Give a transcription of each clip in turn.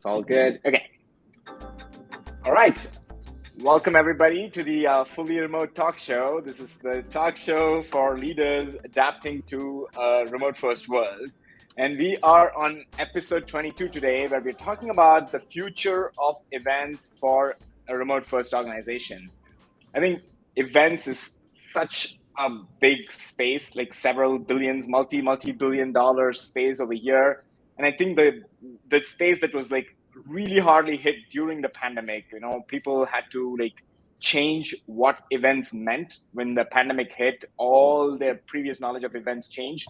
It's all good. Okay. All right. Welcome, everybody, to the Fully Remote Talkshow. This is the talk show for leaders adapting to a remote first world. And we are on episode 22 today, where we're talking about the future of events for a remote first organization. I think events is such a big space, like several billions, multi-billion dollar space over here. And I think the space that was like really hardly hit during the pandemic, people had to like change what events meant when the pandemic hit. All their previous knowledge of events changed.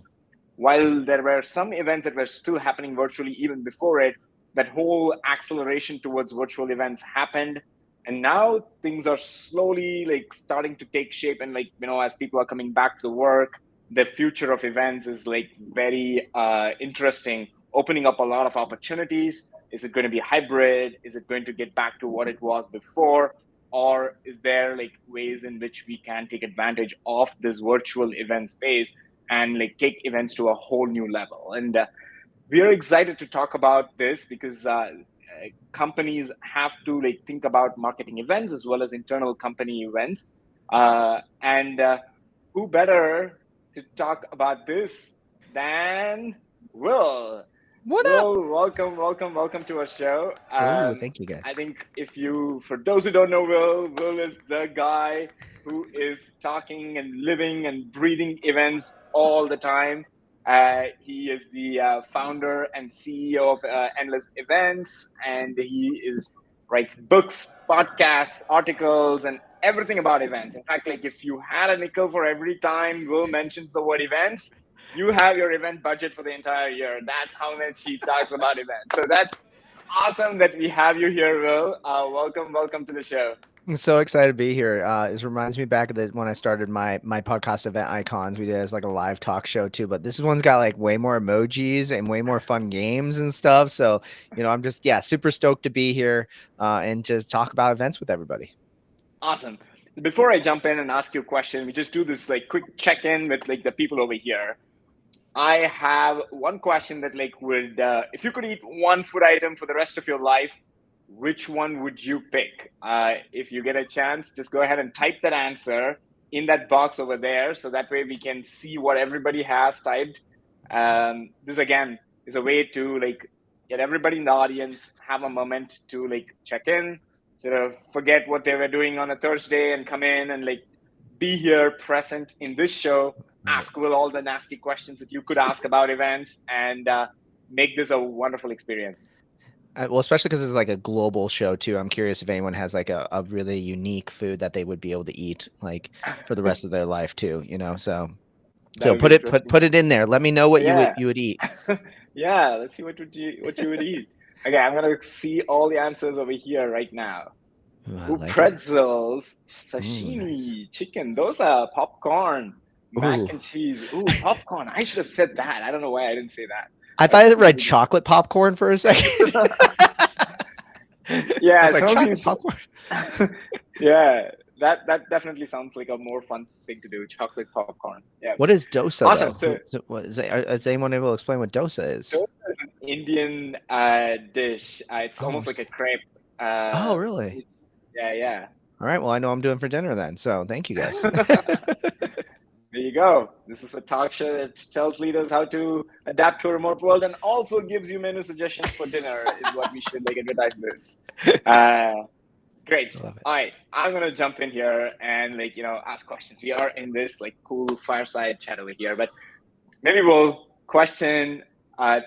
While there were some events that were still happening virtually even before it, that whole acceleration towards virtual events happened. And now things are slowly like starting to take shape. And as people are coming back to work, the future of events is like very interesting, opening up a lot of opportunities. Is it going to be hybrid? Is it going to get back to what it was before? Or is there like ways in which we can take advantage of this virtual event space and like take events to a whole new level? And we are excited to talk about this because companies have to like think about marketing events as well as internal company events. And who better to talk about this than Will? What up? Will, welcome to our show. Oh, thank you I guys. think for those who don't know Will is the guy who is talking and living and breathing events all the time. He is the founder and CEO of Endless Events, and writes books, podcasts, articles, and everything about events. In fact, like if you had a nickel for every time Will mentions the word events, you have your event budget for the entire year. That's how much he talks about events. So that's awesome that we have you here, Will. Welcome to the show. I'm so excited to be here. This reminds me back of when I started my podcast event icons. We did it as like a live talk show too, but this one's got like way more emojis and way more fun games and stuff. So, I'm just super stoked to be here and to talk about events with everybody. Awesome. Before I jump in and ask you a question, we just do this like quick check-in with like the people over here. I have one question that like would if you could eat one food item for the rest of your life, which one would you pick? If you get a chance, just go ahead and type that answer in that box over there, so that way we can see what everybody has typed. This again is a way to like get everybody in the audience have a moment to like check in, sort of forget what they were doing on a Thursday and come in and like be here present in this show, ask Will all the nasty questions that you could ask about events, and make this a wonderful experience. Well, especially because it's like a global show too. I'm curious if anyone has like a really unique food that they would be able to eat like for the rest of their life too. So That'll be interesting. put it in there. Let me know what you would Yeah. you would eat. Yeah, let's see what you would eat. Okay, I'm gonna see all the answers over here right now. Ooh, I Ooh, like it. pretzels, Ooh, nice. sashimi, chicken, dosa, popcorn, mac Ooh, and cheese. Ooh, popcorn. I should have said that. I don't know why I didn't say that. I But thought I this read is chocolate popcorn for a second. I yeah, was like, some of chocolate these popcorn? yeah, that definitely sounds like a more fun thing to do, chocolate popcorn. Yeah. What is dosa Awesome. though? So Is anyone able to explain what dosa is? dosa is an Indian dish. It's Oh, almost like a crepe. oh, Uh, really? which, yeah, All right. Well, I know I'm doing for dinner then. So thank you guys. yeah. There you go. This is a talk show that tells leaders how to adapt to a remote world and also gives you menu suggestions for dinner, is what we should like advertise this. Uh, Great. I love it. All right, I'm gonna jump in here and ask questions. We are in this like cool fireside chat over here, but maybe we'll question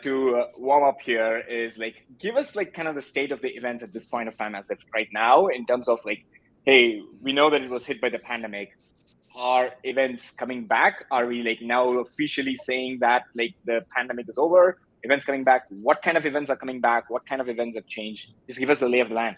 to warm up here is like give us like kind of the state of the events at this point of time as of right now in terms of like, hey, we know that it was hit by the pandemic. Are events coming back? Are we like now officially saying that like the pandemic is over? Events coming back? What kind of events are coming back? What kind of events have changed? Just give us the lay of the land.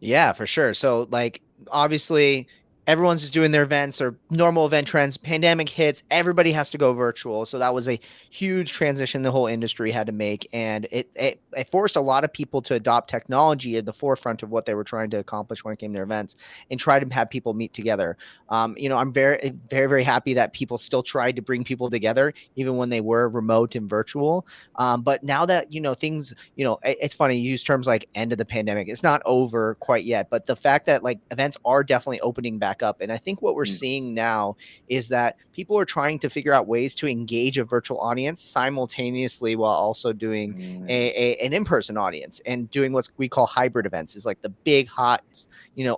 Yeah, for sure. So like obviously everyone's doing their events or normal event trends. Pandemic hits, everybody has to go virtual. So that was a huge transition the whole industry had to make. And it forced a lot of people to adopt technology at the forefront of what they were trying to accomplish when it came to events and try to have people meet together. I'm very happy that people still tried to bring people together, even when they were remote and virtual. But now that, things, it's funny, you use terms like end of the pandemic. It's not over quite yet, but the fact that like events are definitely opening back up. And I think what we're Mm, seeing now is that people are trying to figure out ways to engage a virtual audience simultaneously while also doing mm, an in-person audience, and doing what we call hybrid events is like the big hot,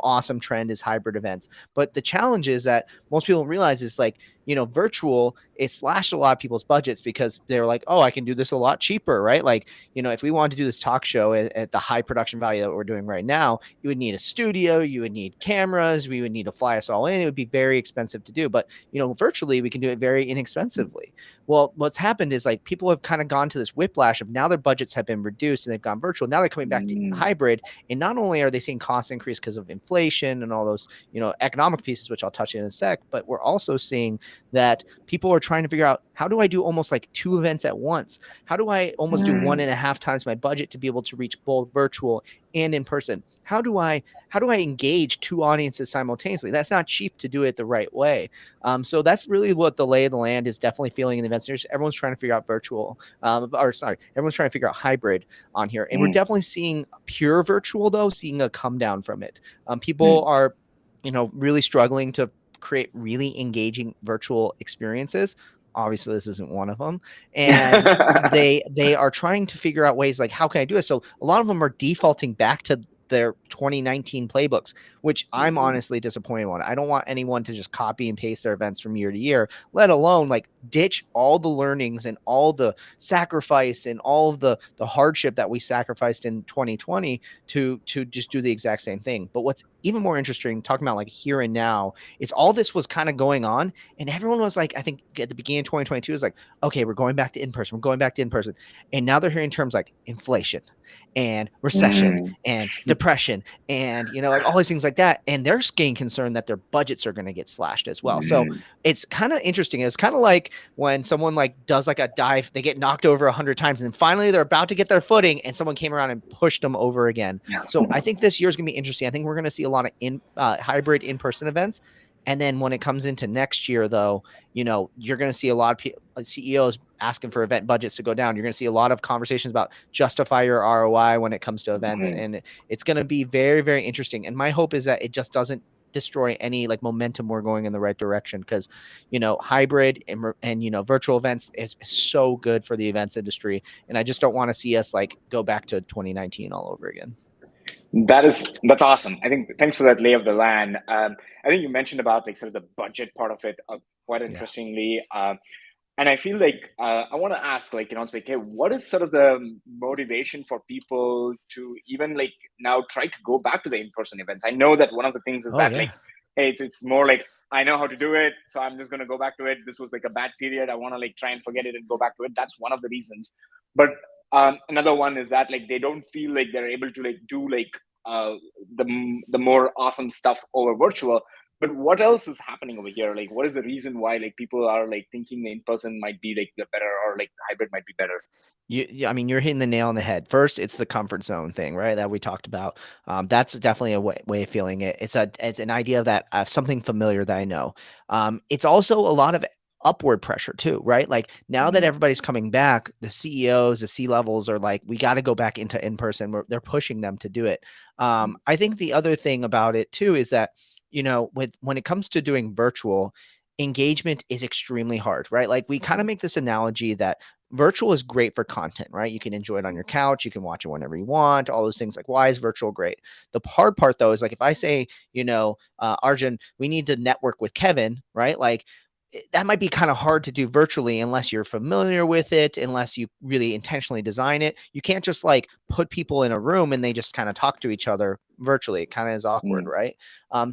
awesome trend is hybrid events. But the challenge is that most people realize is like, virtual, it slashed a lot of people's budgets because they're like, oh, I can do this a lot cheaper, right? Like, if we wanted to do this talk show at the high production value that we're doing right now, you would need a studio, you would need cameras, we would need to fly us all in. It would be very expensive to do. But, virtually, we can do it very inexpensively. Well, what's happened is like people have kind of gone to this whiplash of now their budgets have been reduced and they've gone virtual. Now they're coming back to mm, hybrid. And not only are they seeing cost increase because of inflation and all those, economic pieces, which I'll touch in a sec, but we're also seeing that people are trying to figure out, how do I do almost like two events at once? How do I almost do one mm, and a half times my budget to be able to reach both virtual and in person? How do I engage two audiences simultaneously? That's not cheap to do it the right way. So that's really what the lay of the land is definitely feeling in the events. Everyone's trying to figure out virtual, or sorry, everyone's trying to figure out hybrid on here. And we're mm, definitely seeing pure virtual, though, seeing a come down from it. People mm. are, really struggling to create really engaging virtual experiences. Obviously, this isn't one of them. And they are trying to figure out ways like, how can I do it? So a lot of them are defaulting back to their 2019 playbooks, which I'm Mm, honestly disappointed on. I don't want anyone to just copy and paste their events from year to year, let alone like ditch all the learnings and all the sacrifice and all of the hardship that we sacrificed in 2020 to just do the exact same thing. But what's even more interesting, talking about like here and now, is all this was kind of going on, and everyone was like, I think at the beginning of 2022 is like, okay, we're going back to in person, we're going back to in person, and now they're hearing terms like inflation and recession mm, and depression and like all these things like that, and they're getting concerned that their budgets are going to get slashed as well. So mm. it's kind of interesting. It's kind of like when someone like does like a dive, they get knocked over 100 times, and then finally they're about to get their footing, and someone came around and pushed them over again. So I think this year is going to be interesting. I think we're going to see a lot of hybrid in-person events. And then when it comes into next year, though, you're going to see a lot of CEOs asking for event budgets to go down. You're going to see a lot of conversations about justify your ROI when it comes to events. Mm. And it's going to be very, very interesting. And my hope is that it just doesn't destroy any like momentum. We're going in the right direction, because hybrid and virtual events is so good for the events industry, and I just don't want to see us like go back to 2019 all over again. That's awesome. I think thanks for that lay of the land. I think you mentioned about like sort of the budget part of it quite Yeah. interestingly. And I feel like I want to ask, like, it's like, hey, what is sort of the motivation for people to even like now try to go back to the in-person events? I know that one of the things is Oh that like, yeah. hey, it's more like I know how to do it, so I'm just gonna go back to it. This was like a bad period. I want to like try and forget it and go back to it. That's one of the reasons. But another one is that like they don't feel like they're able to like do like uh, the more awesome stuff over virtual. But what else is happening over here? Like, what is the reason why like people are like thinking the in person might be like the better, or like hybrid might be better? I mean, you're hitting the nail on the head. First, it's the comfort zone thing, right? That we talked about. That's definitely a way of feeling it. It's an idea that something familiar that I know. It's also a lot of upward pressure too, right? Like now that Mm, everybody's coming back, the CEOs, the C levels are like, we got to go back into in person. They're pushing them to do it. mm, I think the other thing about it too is that with when it comes to doing virtual, engagement is extremely hard, right? Like we kind of mm, make this analogy that virtual is great for content, right? You can enjoy it on your couch, you can watch it whenever you want, all those things. Like, why is virtual great? The hard part, though, is like if I say, Arjun, we need to network with Kevin, right? Like, that might be kind of hard to do virtually unless you're familiar with it, unless you really intentionally design it. You can't just like put people in a room and they just kind of talk to each other virtually. It kind of is awkward, mm, right?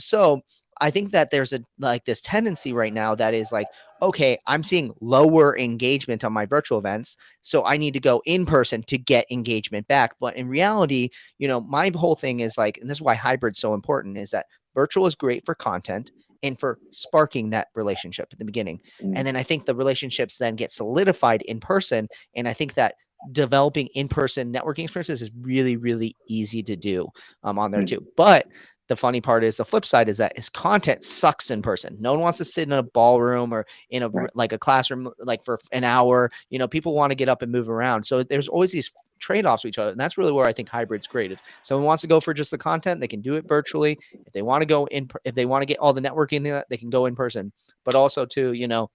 So I think that there's a like this tendency right now that is like, okay, I'm seeing lower engagement on my virtual events, so I need to go in person to get engagement back. But in reality, my whole thing is like, and this is why hybrid's so important, is that virtual is great for content and for sparking that relationship at the beginning. And then I think the relationships then get solidified in person. And I think that developing in-person networking experiences is really, really easy to do on there too. But the funny part is the flip side is that his content sucks in person. No one wants to sit in a ballroom or in a like a classroom like for an hour. You know, people want to get up and move around. So there's always these trade-offs with each other. And that's really where I think hybrid's great. If someone wants to go for just the content, they can do it virtually. If they want to go in, if they want to get all the networking, they can go in person. But also too, you know,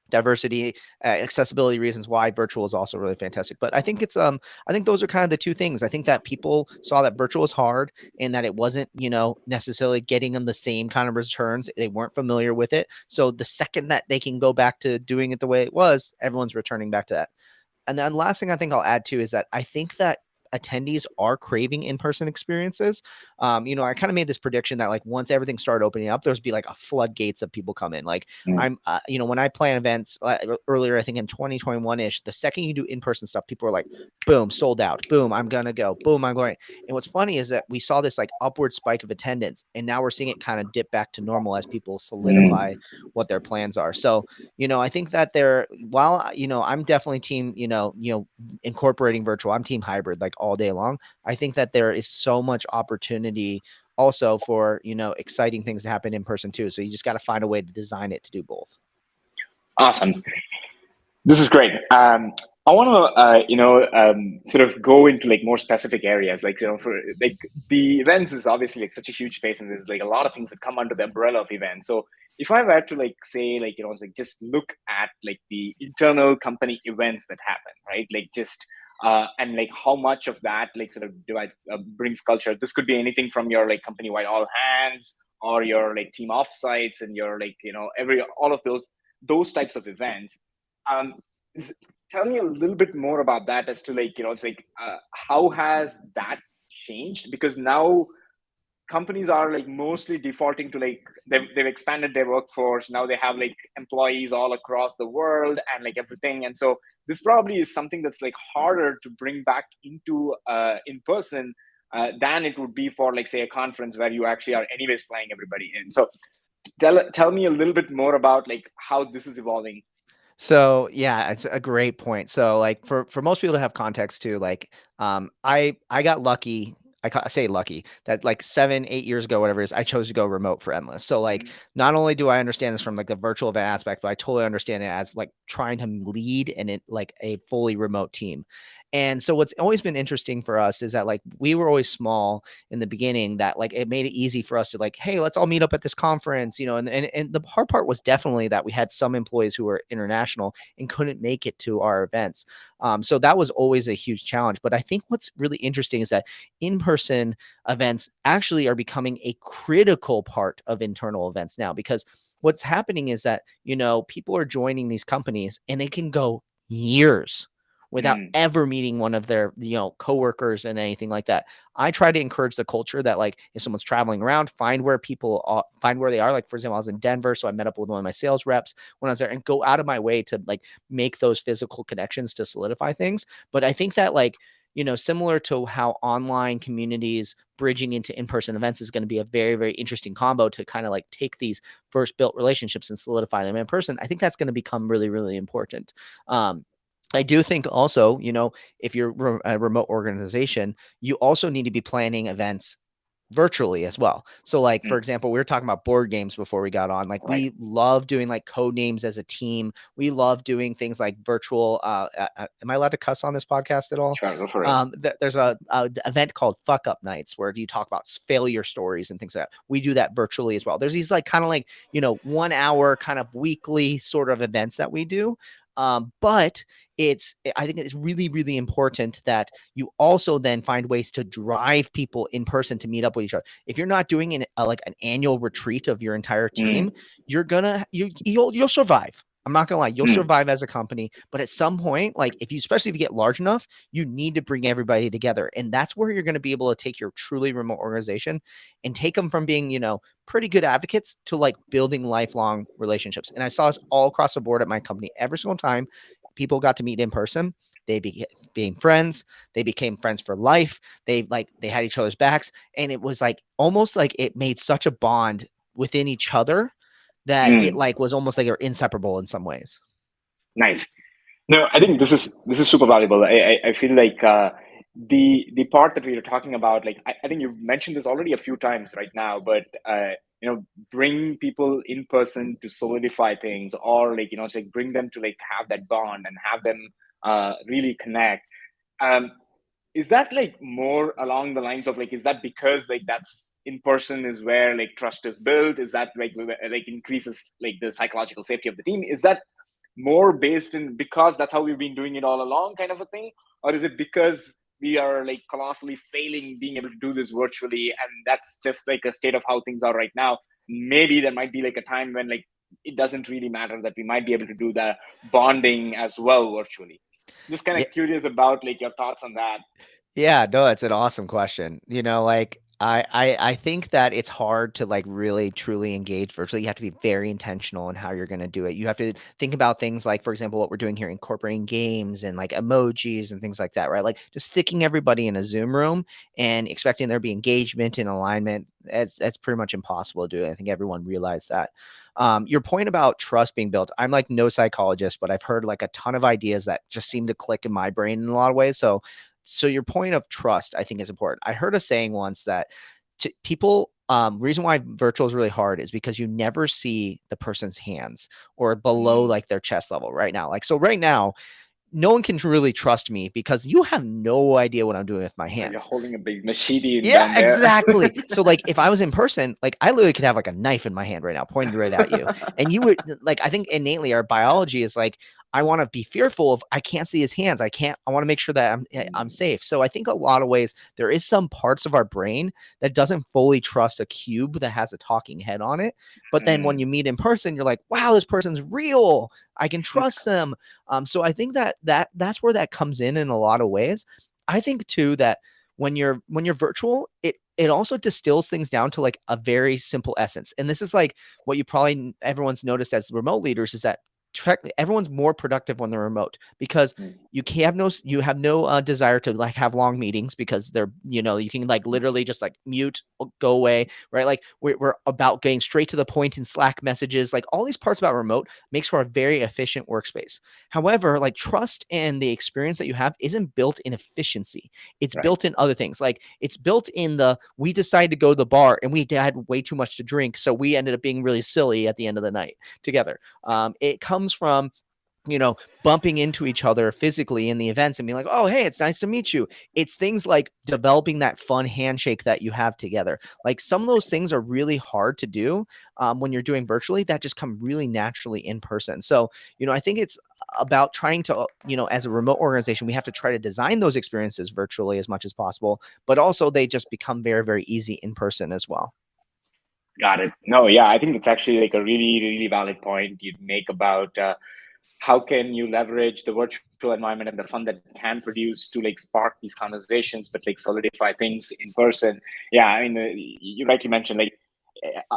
diversity, accessibility reasons why virtual is also really fantastic. But I think it's I think those are kind of the two things. I think that people saw that virtual was hard and that it wasn't, you know, necessarily getting them the same kind of returns. They weren't familiar with it. So the second that they can go back to doing it the way it was, everyone's returning back to that. And then last thing I think I'll add to is that I think that attendees are craving in-person experiences. You know, I kind of made this prediction that like once everything started opening up, there's be like a floodgates of people come in. Like I'm, you know, when I plan events earlier, I think in 2021-ish, the second you do in-person stuff, people are like, boom, sold out. Boom, I'm gonna go. Boom, I'm going. And what's funny is that we saw this like upward spike of attendance, and now we're seeing it kind of dip back to normal as people solidify what their plans are. So, you know, I think that while, you know, I'm definitely team, you know, incorporating virtual, I'm team hybrid like all day long. I think that there is so much opportunity also for, you know, exciting things to happen in person too. So you just got to find a way to design it to do both. Awesome. This is great. I want to, sort of go into like more specific areas. Like, you know, for like the events is obviously like such a huge space, and there's like a lot of things that come under the umbrella of events. So if I were to like say, like, you know, it's like just look at like the internal company events that happen, right? Like just and like how much of that like sort of divides brings culture. This could be anything from your like company wide all hands or your like team offsites and your like, you know, all of those types of events. um, Tell me a little bit more about that as to like, you know, it's like how has that changed? Because now companies are like mostly defaulting to like they've expanded their workforce. Now they have like employees all across the world and like everything. And so this probably is something that's like harder to bring back into in person than it would be for like say a conference where you actually are anyways flying everybody in. So tell me a little bit more about like how this is evolving. So yeah, it's a great point. So like for most people to have context too, like I got lucky. I say lucky that like 7, 8 years ago, whatever it is, I chose to go remote for Endless. So like not only do I understand this from like the virtual event aspect, but I totally understand it as like trying to lead and it like a fully remote team. And so what's always been interesting for us is that like we were always small in the beginning, that like it made it easy for us to like, hey, let's all meet up at this conference, you know. And the hard part was definitely that we had some employees who were international and couldn't make it to our events. So that was always a huge challenge. But I think what's really interesting is that in-person events actually are becoming a critical part of internal events now, because what's happening is that, you know, people are joining these companies and they can go years without ever meeting one of their, you know, coworkers and anything like that. I try to encourage the culture that like if someone's traveling around, find where they are. Like for example, I was in Denver, so I met up with one of my sales reps when I was there, and go out of my way to like make those physical connections to solidify things. But I think that like, you know, similar to how online communities bridging into in-person events is going to be a very, very interesting combo to kind of like take these first built relationships and solidify them in person. I think that's going to become really, really important. I do think also, you know, if you're a remote organization, you also need to be planning events virtually as well. So like, for example, we were talking about board games before we got on. Like we love doing like code names as a team. We love doing things like virtual am I allowed to cuss on this podcast at all? Sure, go for it. There's a event called Fuck Up Nights where you talk about failure stories and things like that. We do that virtually as well. There's these like kind of like, you know, 1 hour kind of weekly sort of events that we do. But I think it's really, really important that you also then find ways to drive people in person to meet up with each other. If you're not doing like an annual retreat of your entire team, you'll survive. I'm not gonna lie, you'll survive as a company, but at some point, like especially if you get large enough, you need to bring everybody together. And that's where you're going to be able to take your truly remote organization and take them from being, you know, pretty good advocates to like building lifelong relationships. And I saw this all across the board at my company. Every single time people got to meet in person, they became friends. They became friends for life. They had each other's backs. And it was like almost like it made such a bond within each other that it Mm, like was almost like they're inseparable in some ways. nice. No, I think this is super valuable. I feel like the part that we were talking about, like I think you've mentioned this already a few times right now, but bring people in person to solidify things, or like it's like bring them to like have that bond and have them really connect. Um, is that like more along the lines of like, is that because like that's in person is where like trust is built? Is that like increases like the psychological safety of the team? Is that more based in because that's how we've been doing it all along, kind of a thing? Or is it because we are like colossally failing being able to do this virtually, and that's just like a state of how things are right now? Maybe there might be like a time when like it doesn't really matter, that we might be able to do the bonding as well virtually. Just kind Yeah. of curious about like your thoughts on that. Yeah, no, it's an awesome question. Like I think that it's hard to like really truly engage virtually. You have to be very intentional in how you're going to do it. You have to think about things like, for example, what we're doing here, incorporating games and like emojis and things like that, right? Like just sticking everybody in a Zoom room and expecting there to be engagement and alignment. That's pretty much impossible to do. I think everyone realized that. Your point about trust being built, I'm like no psychologist, but I've heard like a ton of ideas that just seem to click in my brain in a lot of ways. So your point of trust, I think, is important. I heard a saying once that people, reason why virtual is really hard is because you never see the person's hands or below Mm. like their chest level right now. Like, so right now, no one can really trust me because you have no idea what I'm doing with my You're hands. holding a big machete in Yeah, down there. exactly. So like if I was in person, like I literally could have like a knife in my hand right now, pointed right at you. And you would like, I think innately our biology is like, I want to be fearful of I can't see his hands. I want to make sure that I'm Mm, safe. So I think a lot of ways there is some parts of our brain that doesn't fully trust a cube that has a talking head on it. But then when mm, you meet in person, you're like, wow, this person's real. I can trust them. So I think that's where that comes in a lot of ways. I think too that when you're virtual, it also distills things down to like a very simple essence. And this is like what you probably everyone's noticed as remote leaders is that everyone's more productive when they're remote because mm, you have no desire to like have long meetings because they're you can like literally just like mute, go away, right? Like we're about getting straight to the point in Slack messages. Like all these parts about remote makes for a very efficient workspace. However, like trust and the experience that you have isn't built in efficiency. It's right. built in other things. Like it's built in the we decided to go to the bar and we had way too much to drink, so we ended up being really silly at the end of the night together. It comes from bumping into each other physically in the events and being like, oh, hey, it's nice to meet you. It's things like developing that fun handshake that you have together. Like some of those things are really hard to do when you're doing virtually that just come really naturally in person. So, I think it's about trying to, as a remote organization, we have to try to design those experiences virtually as much as possible, but also they just become very, very easy in person as well. Got it. No, yeah, I think it's actually like a really, really valid point you make about how can you leverage the virtual environment and the fun that can produce to like spark these conversations, but like solidify things in person. Yeah, I mean, you rightly mentioned like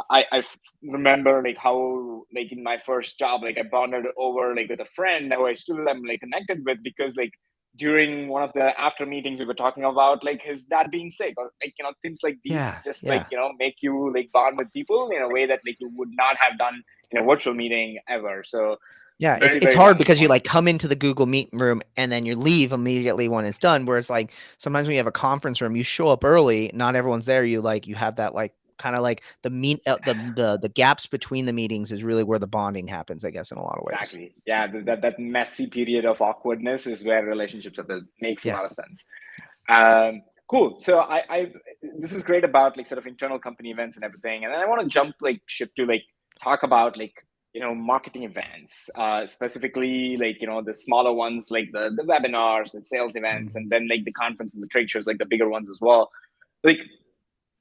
I remember like how like in my first job, like I bonded over like with a friend who I still am like connected with because like during one of the after meetings we were talking about like his dad being sick, or like things like these Yeah, just like yeah. make you like bond with people in a way that like you would not have done in a virtual meeting ever. So Yeah, it's very, it's very hard valid because you point. like come into the Google Meet room and then you leave immediately when it's done. Whereas like sometimes when you have a conference room, you show up early, not everyone's there. You have that like kind of like the gaps between the meetings is really where the bonding happens, I guess, in a lot of ways. Exactly. Yeah, that messy period of awkwardness is where relationships are built. Makes a Yeah. lot of sense. Cool. So I this is great about like sort of internal company events and everything, and then I want to jump like shift to like talk about like marketing events, specifically like the smaller ones like the webinars, the sales events, and Mhm. then like the conferences, the trade shows, like the bigger ones as well. Like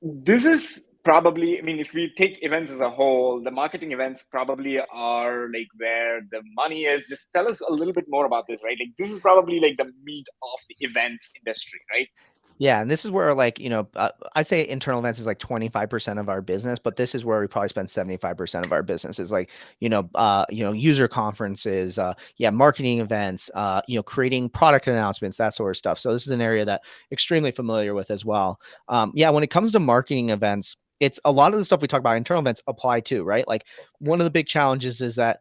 this is probably, I mean, if we take events as a whole, the marketing events probably are like where the money is. Just tell us a little bit more about this, right? Like this is probably like the meat of the events industry, right? Yeah, and this is where like, I'd say internal events is like 25% of our business, but this is where we probably spend 75% of our business is like, user conferences, yeah, marketing events, creating product announcements, that sort of stuff. So this is an area that extremely familiar with as well. Yeah, when it comes to marketing events, it's a lot of the stuff we talk about internal events apply too, right? Like one of the big challenges is that,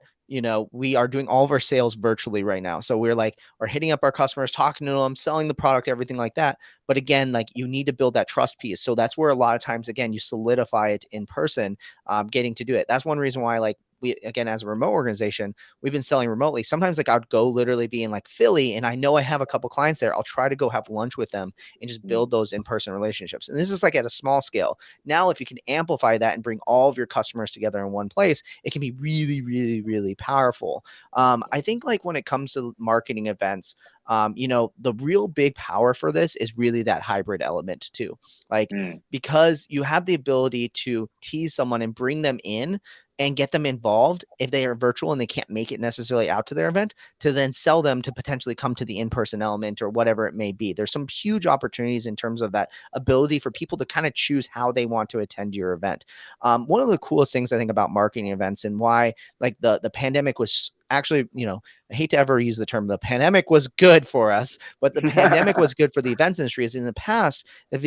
we are doing all of our sales virtually right now. So we're hitting up our customers, talking to them, selling the product, everything like that. But again, like you need to build that trust piece. So that's where a lot of times, again, you solidify it in person, getting to do it. That's one reason why, like, we, again, as a remote organization, we've been selling remotely. Sometimes like I'd go literally be in like Philly and I know I have a couple clients there. I'll try to go have lunch with them and just Mm, build those in-person relationships. And this is like at a small scale. Now, if you can amplify that and bring all of your customers together in one place, it can be really, really, really powerful. I think like when it comes to marketing events, the real big power for this is really that hybrid element too. Like, mm, because you have the ability to tease someone and bring them in and get them involved if they are virtual and they can't make it necessarily out to their event, to then sell them to potentially come to the in-person element or whatever it may be. There's some huge opportunities in terms of that ability for people to kind of choose how they want to attend your event. One of the coolest things I think about marketing events and why like the pandemic was actually, I hate to ever use the term the pandemic was good for us, but the pandemic was good for the events industry. Is in the past, if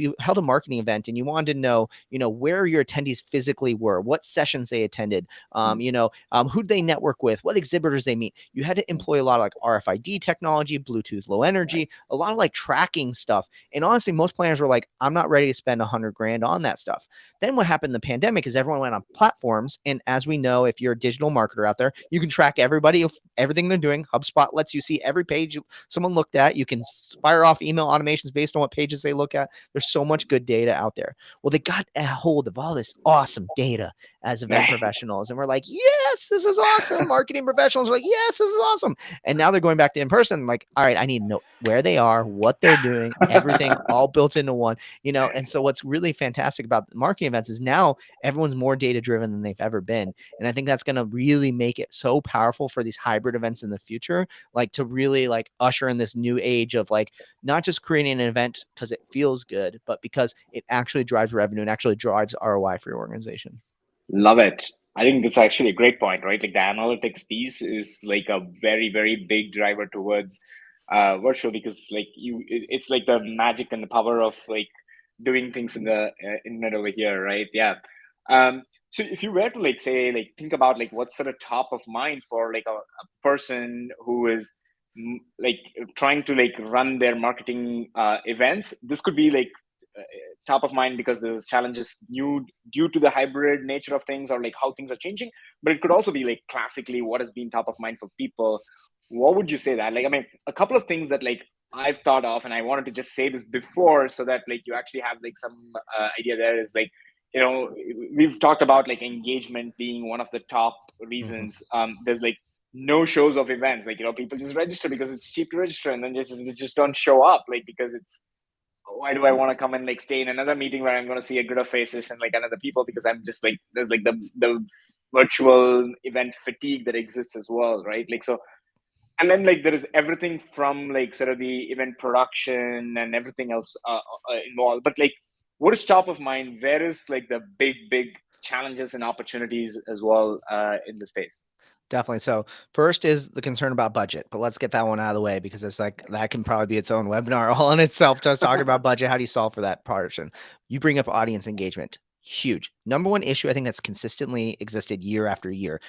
you held a marketing event and you wanted to know, where your attendees physically were, what sessions they attended, mm, who they network with, what exhibitors they meet, you had to mm, employ a lot of like RFID technology, Bluetooth low right. energy, a lot of like tracking stuff. And honestly, most planners were like, I'm not ready to spend 100 grand on that stuff. Then what happened in the pandemic is everyone went on platforms. And as we know, if you're a digital marketer out there, you can track everybody of everything they're doing. HubSpot lets you see every page someone looked at. You can fire off email automations based on what pages they look at. There's so much good data out there. Well, they got a hold of all this awesome data as event Right. professionals. And we're like, yes, this is awesome. Marketing professionals are like, yes, this is awesome. And now they're going back to in person, like, all right, I need to know where they are, what they're doing, everything all built into one. And so what's really fantastic about the marketing events is now everyone's more data driven than they've ever been. And I think that's going to really make it so powerful for these hybrid events in the future, like to really like usher in this new age of like not just creating an event because it feels good, but because it actually drives revenue and actually drives ROI for your organization. Love it. I think that's actually a great point, right? Like the analytics piece is like a very, very big driver towards virtual because like it's like the magic and the power of like doing things in the internet over here, right? Yeah. So if you were to like say like think about like what's sort of top of mind for like a person who is like trying to like run their marketing events, this could be like uh, top of mind because there's challenges new due to the hybrid nature of things or like how things are changing, but it could also be like classically what has been top of mind for people. What would you say that, like, I mean, a couple of things that like I've thought of and I wanted to just say this before so that like you actually have like some idea there is like, you know, we've talked about like engagement being one of the top Mhm. reasons. There's like no shows of events, like, you know, people just register because it's cheap to register and then just don't show up, like because it's, why do I want to come and like stay in another meeting where I'm going to see a grid of faces and like another people, because I'm just like there's like the virtual event fatigue that exists as well, right? Like so, and then like there is everything from like sort of the event production and everything else involved. But like, what is top of mind? Where is like the big challenges and opportunities as well in the space? Definitely. So first is the concern about budget, but let's get that one out of the way because it's like that can probably be its own webinar all in itself. Just talking about budget, how do you solve for that portion? You bring up audience engagement. Huge. Number one issue I think that's consistently existed year after year.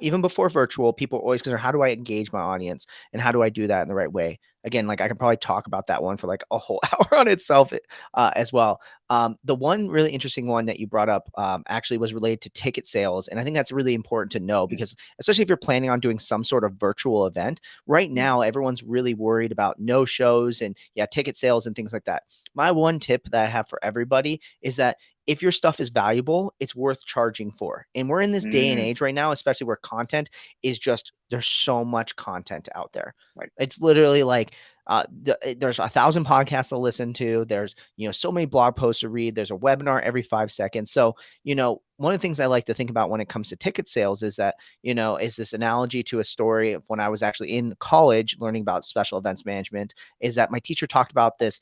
Even before virtual, people always consider how do I engage my audience and how do I do that in the right way? Again, like I can probably talk about that one for like a whole hour on itself as well. The one really interesting one that you brought up actually was related to ticket sales. And I think that's really important to know Mm, because, especially if you're planning on doing some sort of virtual event, right mm, now, everyone's really worried about no shows and, yeah, ticket sales and things like that. My one tip that I have for everybody is that if your stuff is valuable, it's worth charging for. And we're in this day and mm, age right now, especially where content is just, there's so much content out there. right. It's literally like there's 1,000 podcasts to listen to. There's so many blog posts to read. There's a webinar every 5 seconds. So one of the things I like to think about when it comes to ticket sales is that is this analogy to a story of when I was actually in college learning about special events management. Is that my teacher talked about this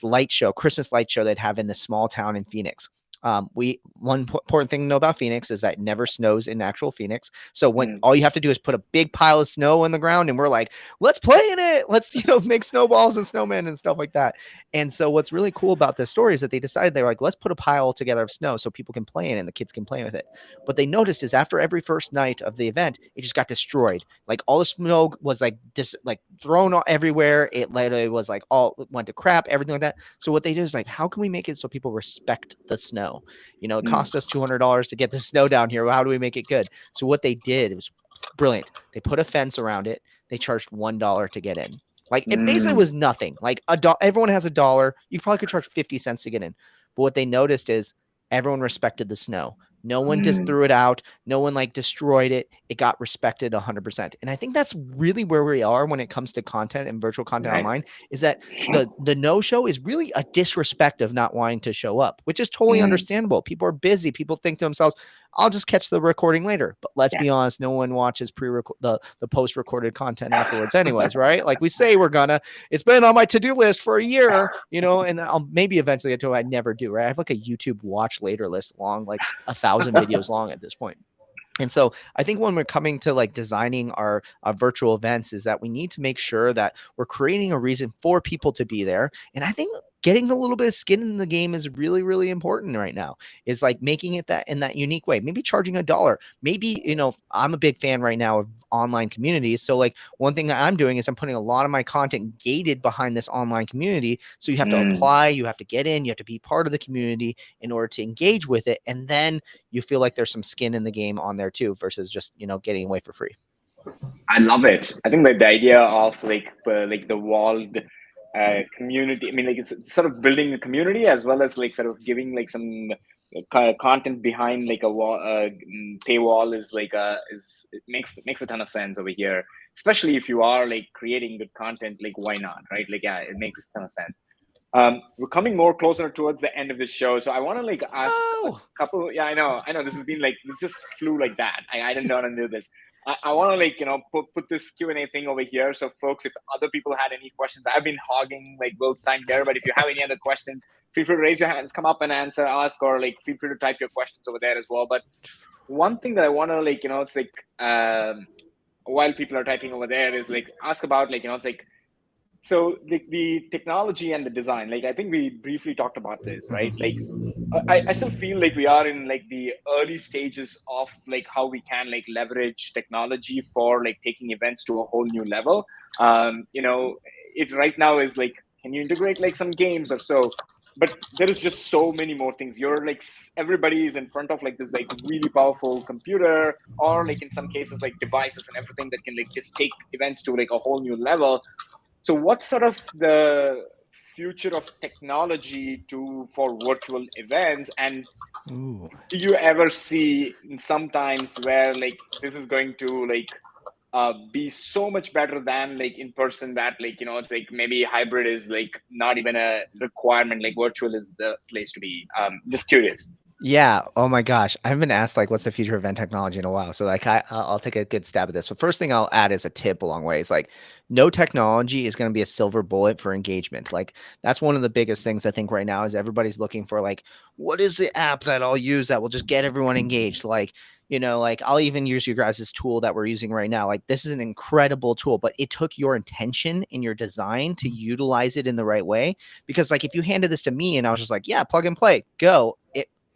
light show, Christmas light show they'd have in this small town in Phoenix. Important thing to know about Phoenix is that it never snows in actual Phoenix. So when Mm, all you have to do is put a big pile of snow on the ground, and we're like, let's play in it. Let's make snowballs and snowmen and stuff like that. And so what's really cool about this story is that they decided they were like, let's put a pile together of snow so people can play in it and the kids can play with it. What they noticed is after every first night of the event, it just got destroyed. Like all the snow was like just like thrown everywhere. It literally was like all went to crap, everything like that. So what they did is like, how can we make it so people respect the snow? It mm, cost us $200 to get the snow down here. How do we make it good? So what they did, it was brilliant. They put a fence around it. They charged $1 to get in. Like it basically mm, was nothing. Like everyone has $1. You probably could charge 50 cents to get in. But what they noticed is everyone respected the snow. No one just mm. threw it out. No one like destroyed it. It got respected 100%. And I think that's really where we are when it comes to content and virtual content online, Nice. is that the no show is really a disrespect of not wanting to show up, which is totally Mm, understandable. People are busy. People think to themselves, I'll just catch the recording later. But let's yeah. be honest, no one watches the post recorded content afterwards anyways, right? Like we say we're gonna. It's been on my to-do list for a year, and I'll maybe eventually get to it. I never do, right? I have like a YouTube watch later list long, like 1,000 videos long at this point. And so I think when we're coming to like designing our virtual events, is that we need to make sure that we're creating a reason for people to be there. And I think getting a little bit of skin in the game is really, really important right now. Is like making it that in that unique way, maybe charging $1. Maybe, I'm a big fan right now of online communities. So like one thing that I'm doing is I'm putting a lot of my content gated behind this online community. So you have to Mm. apply, you have to get in, you have to be part of the community in order to engage with it. And then you feel like there's some skin in the game on there too, versus just getting away for free. I love it. I think that the idea of like the walled community. I mean, like it's sort of building a community as well as like sort of giving like some content behind like a wall, paywall is like it makes a ton of sense over here. Especially if you are like creating good content, like why not, right? Like yeah, it makes a ton of sense. We're coming more closer towards the end of the show, so I want to like ask a Oh, couple. Yeah, I know. This has been like this just flew like that. I didn't know to do this. I want to like put this Q&A thing over here. So folks, if other people had any questions, I've been hogging like Will's time here. But if you have any other questions, feel free to raise your hands, come up and ask, or like feel free to type your questions over there as well. But one thing that I want to like it's like while people are typing over there is like ask about like it's like so the technology and the design, like I think we briefly talked about this, right? Like I still feel like we are in like the early stages of like how we can like leverage technology for like taking events to a whole new level. It right now is like, can you integrate like some games or so? But there is just so many more things. You're like everybody is in front of like this like really powerful computer, or like in some cases like devices and everything that can like just take events to like a whole new level. So what's sort of the future of technology for virtual events? And ooh. do you ever see sometimes where like this is going to like be so much better than like in person that like it's like maybe hybrid is like not even a requirement, like virtual is the place to be. Just curious. Yeah. Oh my gosh. I haven't been asked like what's the future of event technology in a while. So like I'll take a good stab at this. So first thing I'll add is a tip along ways. Like no technology is going to be a silver bullet for engagement. Like that's one of the biggest things I think right now is everybody's looking for like what is the app that I'll use that will just get everyone engaged. Like like I'll even use you guys' tool that we're using right now. Like this is an incredible tool, but it took your intention in your design to utilize it in the right way. Because like if you handed this to me and I was just like, yeah, plug and play, go,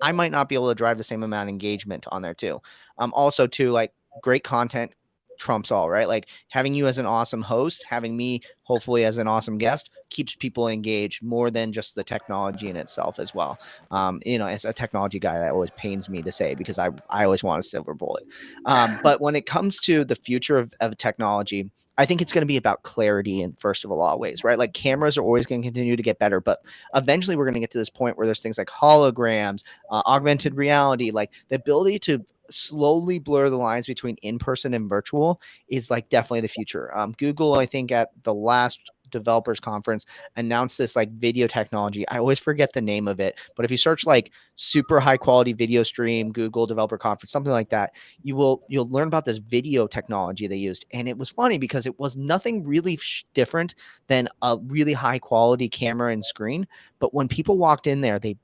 I might not be able to drive the same amount of engagement on there too. Also too, like great content trumps all, right? Like having you as an awesome host, having me hopefully as an awesome guest keeps people engaged more than just the technology in itself as well. As a technology guy, that always pains me to say because I always want a silver bullet. But when it comes to the future of technology, I think it's going to be about clarity in first of a lot of ways, right? Like cameras are always going to continue to get better, but eventually we're going to get to this point where there's things like holograms, augmented reality, like the ability to slowly blur the lines between in person and virtual is like definitely the future. Google, I think, at the last Developers Conference announced this like video technology. I always forget the name of it, but if you search like super high quality video stream, Google Developer Conference, something like that, you'll learn about this video technology they used. And it was funny because it was nothing really different than a really high quality camera and screen. But when people walked in there, they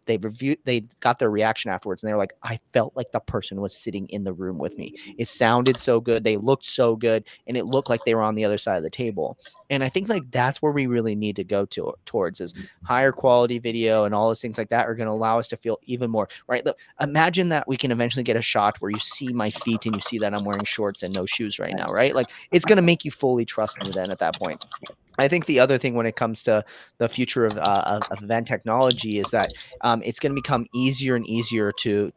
got their reaction afterwards, and they were like, I felt like the person was sitting in the room with me. It sounded so good, they looked so good, and it looked like they were on the other side of the table. And I think like that's where we really need to go towards is higher quality video, and all those things like that are going to allow us to feel even more right. Look, imagine that we can eventually get a shot where you see my feet and you see that I'm wearing shorts and no shoes right now, right? Like it's going to make you fully trust me then at that point. I think the other thing when it comes to the future of event technology is that it's going to become easier and easier to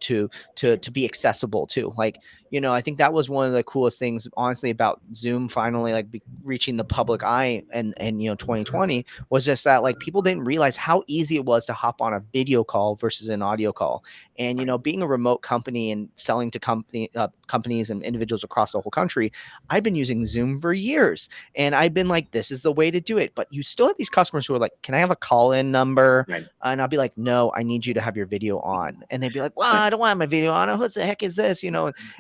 be accessible too. Like, I think that was one of the coolest things, honestly, about Zoom finally like reaching the public eye and 2020 was just that like people didn't realize how easy it was to hop on a video call versus an audio call. And being a remote company and selling to companies and individuals across the whole country, I've been using Zoom for years. And I've been like, this is the way to do it. But you still have these customers who are like, can I have a call in number? Right. And I'll be like, no, I need you to have your video on. And they'd be like, well, I don't want my video on. What the heck is this?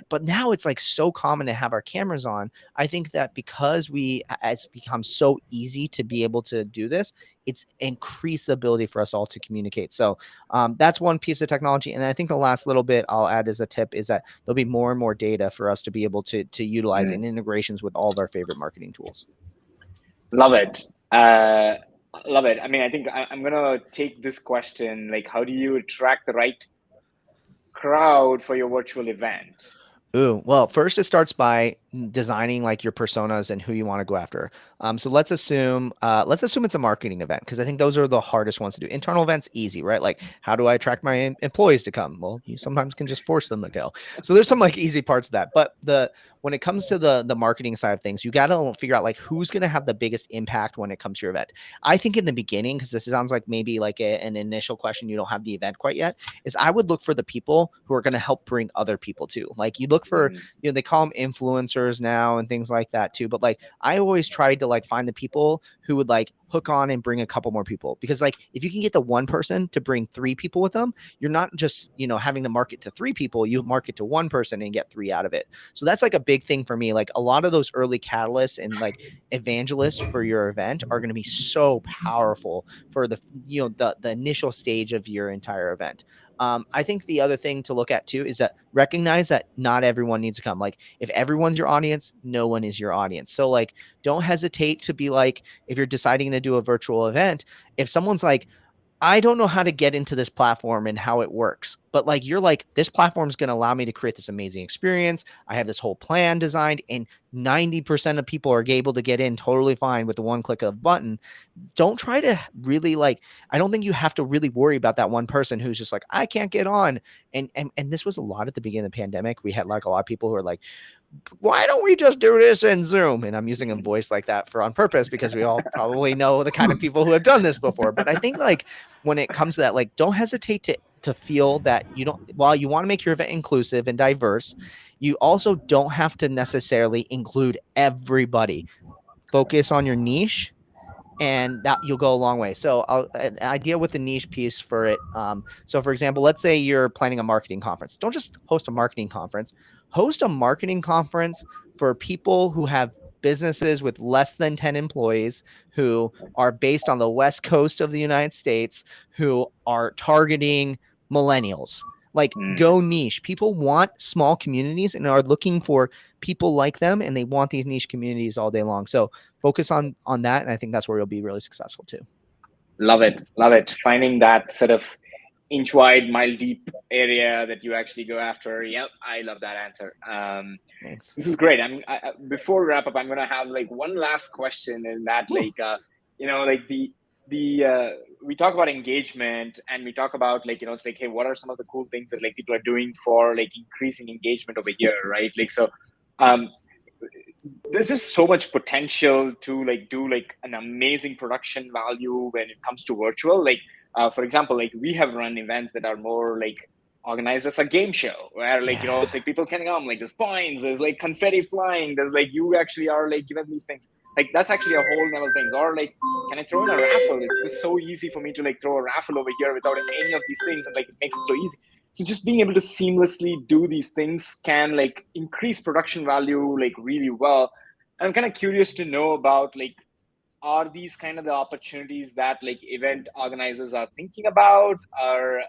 But now it's like so common to have our cameras on. I think that because it's become so easy to be able to do this, it's increased the ability for us all to communicate. So that's one piece of technology. And I think the last little bit I'll add as a tip is that there'll be more and more data for us to be able to utilize in integrations with all of our favorite marketing tools. Love it. Love it. I mean, I think I'm going to take this question, like, how do you attract the right crowd for your virtual event? Ooh, well, first it starts by designing like your personas and who you want to go after. So let's assume it's a marketing event because I think those are the hardest ones to do. Internal events, easy, right? Like, how do I attract my employees to come? Well, you sometimes can just force them to go. So there's some like easy parts of that. But when it comes to the marketing side of things, you got to figure out like who's going to have the biggest impact when it comes to your event. I think in the beginning, because this sounds like maybe like an initial question, you don't have the event quite yet, is I would look for the people who are going to help bring other people too. Like you look for, they call them influencers now and things like that too. But like I always tried to like find the people who would like hook on and bring a couple more people, because like if you can get the one person to bring 3 people with them, you're not just having to market to 3 people, you market to one person and get 3 out of it. So that's like a big thing for me. Like a lot of those early catalysts and like evangelists for your event are going to be so powerful for the the initial stage of your entire event. I think the other thing to look at too is that recognize that not everyone needs to come. Like if everyone's your audience, no one is your audience. So like don't hesitate to be like, if you're deciding to do a virtual event, if someone's like, I don't know how to get into this platform and how it works, but like you're like, this platform is going to allow me to create this amazing experience. I have this whole plan designed, and 90% of people are able to get in totally fine with the one click of a button. Don't try to really like, I don't think you have to really worry about that one person who's just like, I can't get on. And this was a lot at the beginning of the pandemic. We had like a lot of people who are like, why don't we just do this in Zoom? And I'm using a voice like that for on purpose because we all probably know the kind of people who have done this before. But I think like when it comes to that, like don't hesitate to feel that you don't, while you want to make your event inclusive and diverse, you also don't have to necessarily include everybody. Focus on your niche, and that you'll go a long way. So an idea with the niche piece for it. So for example, let's say you're planning a marketing conference. Don't just host a marketing conference. Host a marketing conference for people who have businesses with less than 10 employees, who are based on the West Coast of the United States, who are targeting millennials. Like go niche. People want small communities and are looking for people like them, and they want these niche communities all day long. So focus on that, and I think that's where you'll be really successful too. Love it. Finding that sort of inch wide, mile deep area that you actually go after. Yep, I love that answer. Thanks. This is great. Before we wrap up, I'm gonna have like one last question, in that like like the we talk about engagement, and we talk about like it's like, hey, what are some of the cool things that like people are doing for like increasing engagement over here, right? Like so there's just so much potential to like do like an amazing production value when it comes to virtual. Like for example, like we have run events that are more like organized as a game show, where like it's like people can come, like there's points, there's like confetti flying, there's like you actually are like given these things. Like that's actually a whole level things. Or like, can I throw in a raffle? It's just so easy for me to like throw a raffle over here without any of these things, and like it makes it so easy. So just being able to seamlessly do these things can like increase production value like really well. And I'm kind of curious to know about like, are these kind of the opportunities that like event organizers are thinking about? Are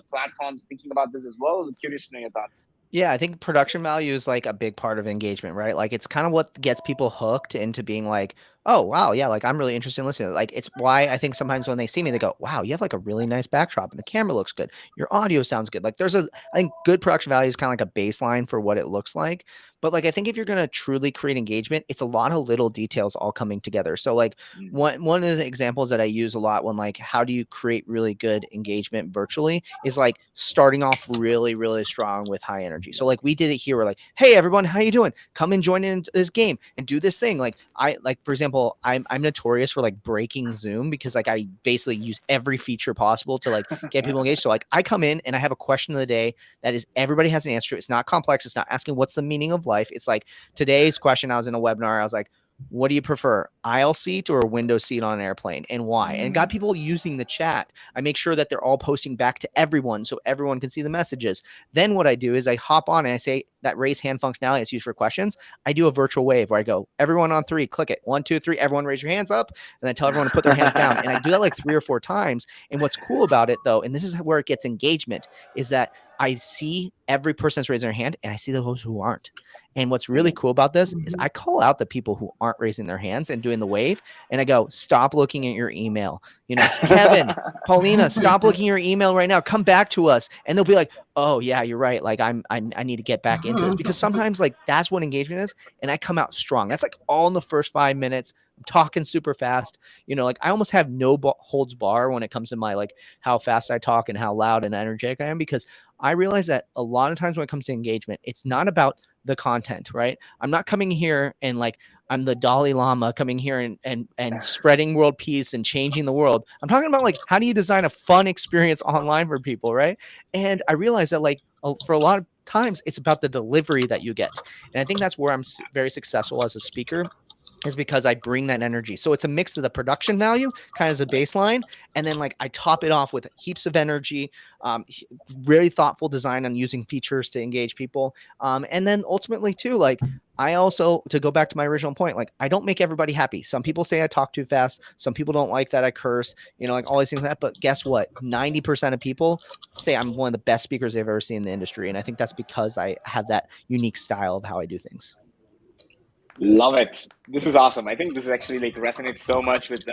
platforms thinking about this as well? I'm curious to know your thoughts. Yeah, I think production value is like a big part of engagement, right? Like it's kind of what gets people hooked into being like, oh wow, yeah, like I'm really interested in listening. Like it's why I think sometimes when they see me, they go, wow, you have like a really nice backdrop and the camera looks good. Your audio sounds good. Like I think good production value is kind of like a baseline for what it looks like. But like I think if you're gonna truly create engagement, it's a lot of little details all coming together. So like Mm, one of the examples that I use a lot when like how do you create really good engagement virtually is like starting off really strong with high energy. So like we did it here. We're like, hey everyone, how you doing? Come and join in this game and do this thing. Like I like for example, I'm notorious for like breaking Zoom because like I basically use every feature possible to like get people engaged. So like I come in and I have a question of the day that is everybody has an answer to. It's not complex. It's not asking what's the meaning of life. It's like today's question. I was in a webinar. I was like, what do you prefer, aisle seat or a window seat on an airplane, and why? And got mm, people using the chat. I make sure that they're all posting back to everyone so everyone can see the messages. Then what I do is I hop on and I say that raise hand functionality that's used for questions. I do a virtual wave where I go, everyone on three, click it. 1, 2, 3, everyone raise your hands up. And then tell everyone to put their hands down. And I do that like 3 or 4 times. And what's cool about it though, and this is where it gets engagement, is that I see every person that's raising their hand and I see those who aren't. And what's really mm. cool about this is I call out the people who aren't raising their hands and doing the wave. And I go, stop looking at your email. Kevin, Paulina, stop looking at your email right now. Come back to us. And they'll be like, oh yeah, you're right. Like I need to get back into this because sometimes like that's what engagement is. And I come out strong. That's like all in the first 5 minutes. I'm talking super fast. Like I almost have no holds bar when it comes to my like how fast I talk and how loud and energetic I am because I realize that a lot of times when it comes to engagement, it's not about the content, right? I'm not coming here and like I'm the Dalai Lama coming here and spreading world peace and changing the world. I'm talking about like how do you design a fun experience online for people, right? And I realized that like for a lot of times it's about the delivery that you get. And I think that's where I'm very successful as a speaker is because I bring that energy. So it's a mix of the production value, kind of as a baseline, and then like I top it off with heaps of energy, very thoughtful design on using features to engage people, and then ultimately too, like I also to go back to my original point, like I don't make everybody happy. Some people say I talk too fast. Some people don't like that I curse. Like all these things like that. But guess what? 90% of people say I'm one of the best speakers they've ever seen in the industry, and I think that's because I have that unique style of how I do things. Love it. This is awesome. I think this is actually like resonates so much with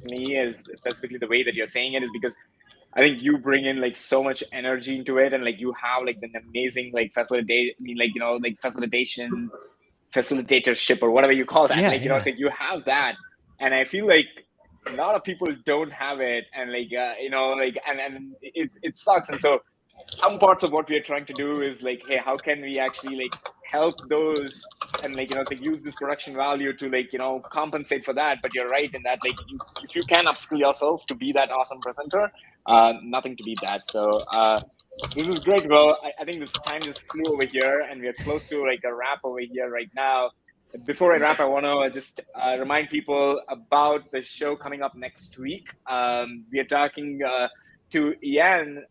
me, as specifically the way that you're saying it is because I think you bring in like so much energy into it, and like you have like an amazing like facilitate. I mean, like like facilitation, facilitatorship, or whatever you call that. Yeah, Like yeah. it's like you have that, and I feel like a lot of people don't have it, and like like and it sucks. And so some parts of what we are trying to do is like, hey, how can we actually like help those, and like it's like use this production value to like compensate for that. But you're right in that like if you can upskill yourself to be that awesome presenter, nothing to beat that. So this is great. Well, I think this time just flew over here, and we are close to like a wrap over here right now. Before I wrap, I want to just remind people about the show coming up next week. We are talking to Ian,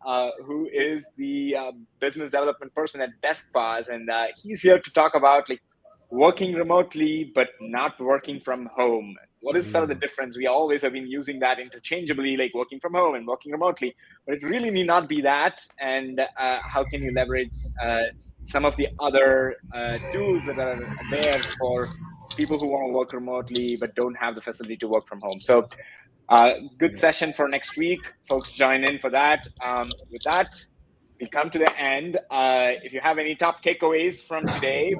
who is the business development person at Best Pass, and he's here to talk about like working remotely but not working from home. What is sort of the difference? We always have been using that interchangeably, like working from home and working remotely, but it really need not be that. And how can you leverage some of the other tools that are there for people who want to work remotely but don't have the facility to work from home? So good session for next week. Folks, join in for that. With that, we come to the end. If you have any top takeaways from today,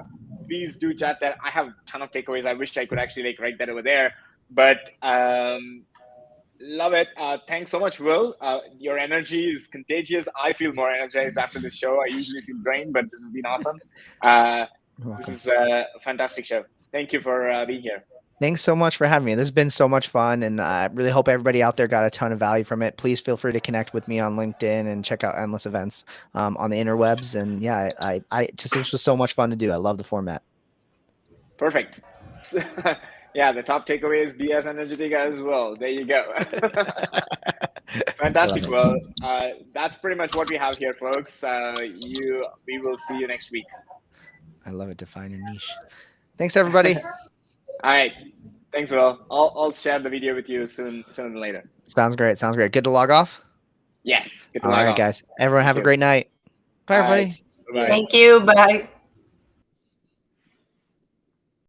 please do chat that. I have a ton of takeaways. I wish I could actually like write that over there, but love it. Thanks so much, Will. Your energy is contagious. I feel more energized after this show. I usually feel drained, but this has been awesome. Uh, You're this welcome. is a fantastic show. Thank you for being here. Thanks so much for having me. This has been so much fun, and I really hope everybody out there got a ton of value from it. Please feel free to connect with me on LinkedIn and check out Endless Events on the interwebs. And yeah, I just this was so much fun to do. I love the format. Perfect. Yeah, the top takeaway is be as energetic as well. There you go. Fantastic. Love it. Well, that's pretty much what we have here, folks. We will see you next week. I love it. Define your niche. Thanks, everybody. All right. Thanks, Will. I'll share the video with you sooner than later. Sounds great. Sounds great. Good to log off. Yes. Good to All log right, off. guys. Everyone Thank have a you. great night. Bye, All everybody. right. Bye. Thank you. Bye.